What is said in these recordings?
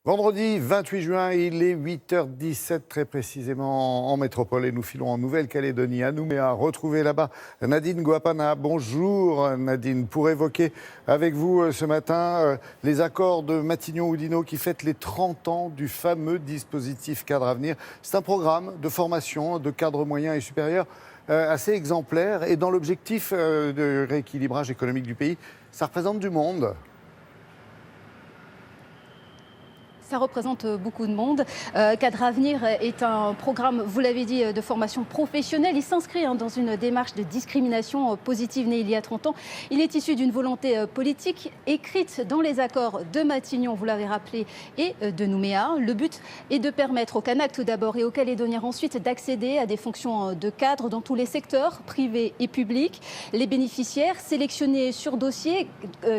Vendredi 28 juin, il est 8h17 très précisément en métropole et nous filons en Nouvelle-Calédonie, à Nouméa, retrouver là-bas Nadine Guapana. Bonjour Nadine, pour évoquer avec vous ce matin les accords de Matignon-Oudinot qui fêtent les 30 ans du fameux dispositif Cadre Avenir. C'est un programme de formation de cadres moyens et supérieurs assez exemplaire et dans l'objectif de rééquilibrage économique du pays, ça représente du monde. Ça représente beaucoup de monde. Cadre Avenir est un programme, vous l'avez dit, de formation professionnelle. Il s'inscrit dans une démarche de discrimination positive née il y a 30 ans. Il est issu d'une volonté politique écrite dans les accords de Matignon, vous l'avez rappelé, et de Nouméa. Le but est de permettre aux Kanaks tout d'abord et aux Calédoniens ensuite d'accéder à des fonctions de cadre dans tous les secteurs, privés et publics. Les bénéficiaires, sélectionnés sur dossier,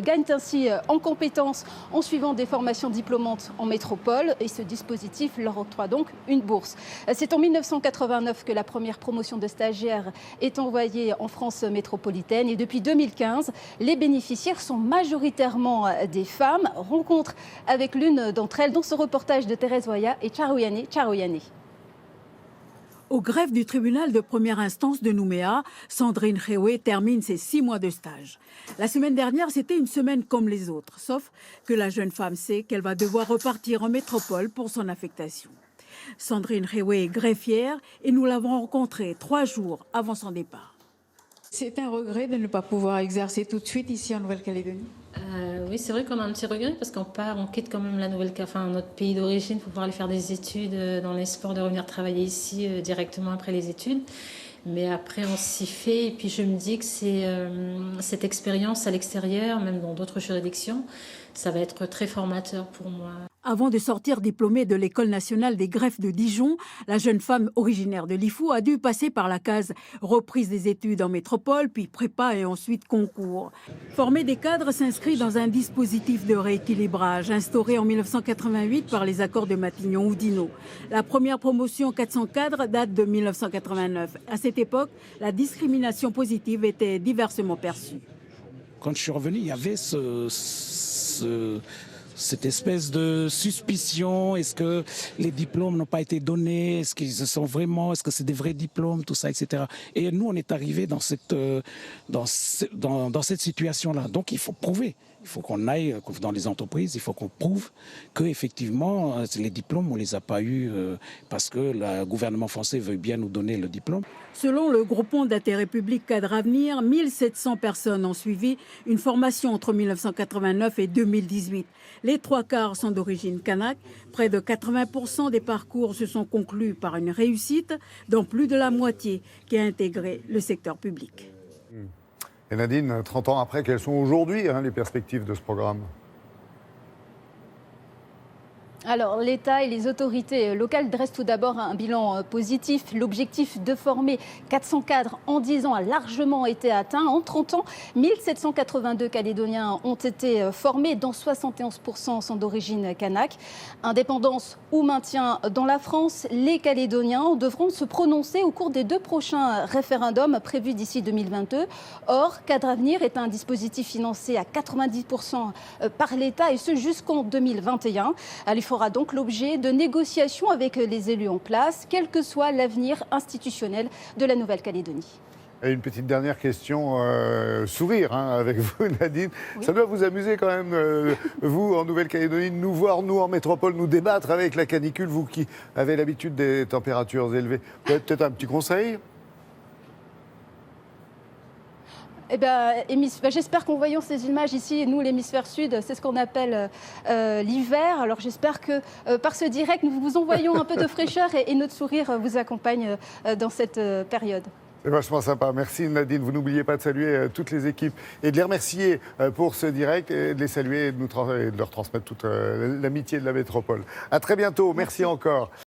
gagnent ainsi en compétences en suivant des formations diplômantes en métropole et ce dispositif leur octroie donc une bourse. C'est en 1989 que la première promotion de stagiaires est envoyée en France métropolitaine et depuis 2015, les bénéficiaires sont majoritairement des femmes. Rencontre avec l'une d'entre elles dans ce reportage de Thérèse Voya et Charoyane. Au greffe du tribunal de première instance de Nouméa, Sandrine Réoué termine ses 6 mois de stage. La semaine dernière, c'était une semaine comme les autres, sauf que la jeune femme sait qu'elle va devoir repartir en métropole pour son affectation. Sandrine Réoué est greffière et nous l'avons rencontrée 3 jours avant son départ. C'est un regret de ne pas pouvoir exercer tout de suite ici en Nouvelle-Calédonie. Oui, c'est vrai qu'on a un petit regret parce on quitte quand même notre pays d'origine pour pouvoir aller faire des études dans l'espoir de revenir travailler ici directement après les études. Mais après, on s'y fait et puis je me dis que cette expérience à l'extérieur, même dans d'autres juridictions, ça va être très formateur pour moi. Avant de sortir diplômée de l'École nationale des greffes de Dijon, la jeune femme originaire de Lifou a dû passer par la case reprise des études en métropole, puis prépa et ensuite concours. Former des cadres s'inscrit dans un dispositif de rééquilibrage instauré en 1988 par les accords de Matignon-Oudinot. La première promotion 400 cadres date de 1989. À cette époque, la discrimination positive était diversement perçue. Quand je suis revenu, il y avait cette espèce de suspicion. Est-ce que les diplômes n'ont pas été donnés? Est-ce que c'est des vrais diplômes, tout ça, etc. Et nous, on est arrivés dans cette situation-là. Donc, il faut prouver. Il faut qu'on aille dans les entreprises, il faut qu'on prouve qu'effectivement, les diplômes, on ne les a pas eus parce que le gouvernement français veut bien nous donner le diplôme. Selon le groupement d'intérêt public Cadre Avenir, 1700 personnes ont suivi une formation entre 1989 et 2018. Les 3/4 sont d'origine kanak. Près de 80% des parcours se sont conclus par une réussite, dont plus de la moitié qui a intégré le secteur public. Et Nadine, 30 ans après, quelles sont aujourd'hui les perspectives de ce programme ? Alors, l'État et les autorités locales dressent tout d'abord un bilan positif. L'objectif de former 400 cadres en 10 ans a largement été atteint. En 30 ans, 1782 Calédoniens ont été formés, dont 71% sont d'origine kanak. Indépendance ou maintien dans la France, les Calédoniens devront se prononcer au cours des 2 prochains référendums prévus d'ici 2022. Or, Cadre Avenir est un dispositif financé à 90% par l'État et ce jusqu'en 2021. Il fera donc l'objet de négociations avec les élus en place, quel que soit l'avenir institutionnel de la Nouvelle-Calédonie. Et une petite dernière question, sourire avec vous Nadine. Oui. Ça doit vous amuser quand même, vous en Nouvelle-Calédonie, de nous voir, nous en métropole, nous débattre avec la canicule, vous qui avez l'habitude des températures élevées. Peut-être un petit conseil ? Eh bien, j'espère qu'en voyant ces images ici, nous, l'hémisphère sud, c'est ce qu'on appelle l'hiver. Alors j'espère que par ce direct, nous vous envoyons un peu de fraîcheur et notre sourire vous accompagne dans cette période. C'est vachement sympa. Merci Nadine. Vous n'oubliez pas de saluer toutes les équipes et de les remercier pour ce direct et de les saluer et de leur transmettre toute l'amitié de la métropole. À très bientôt. Merci encore.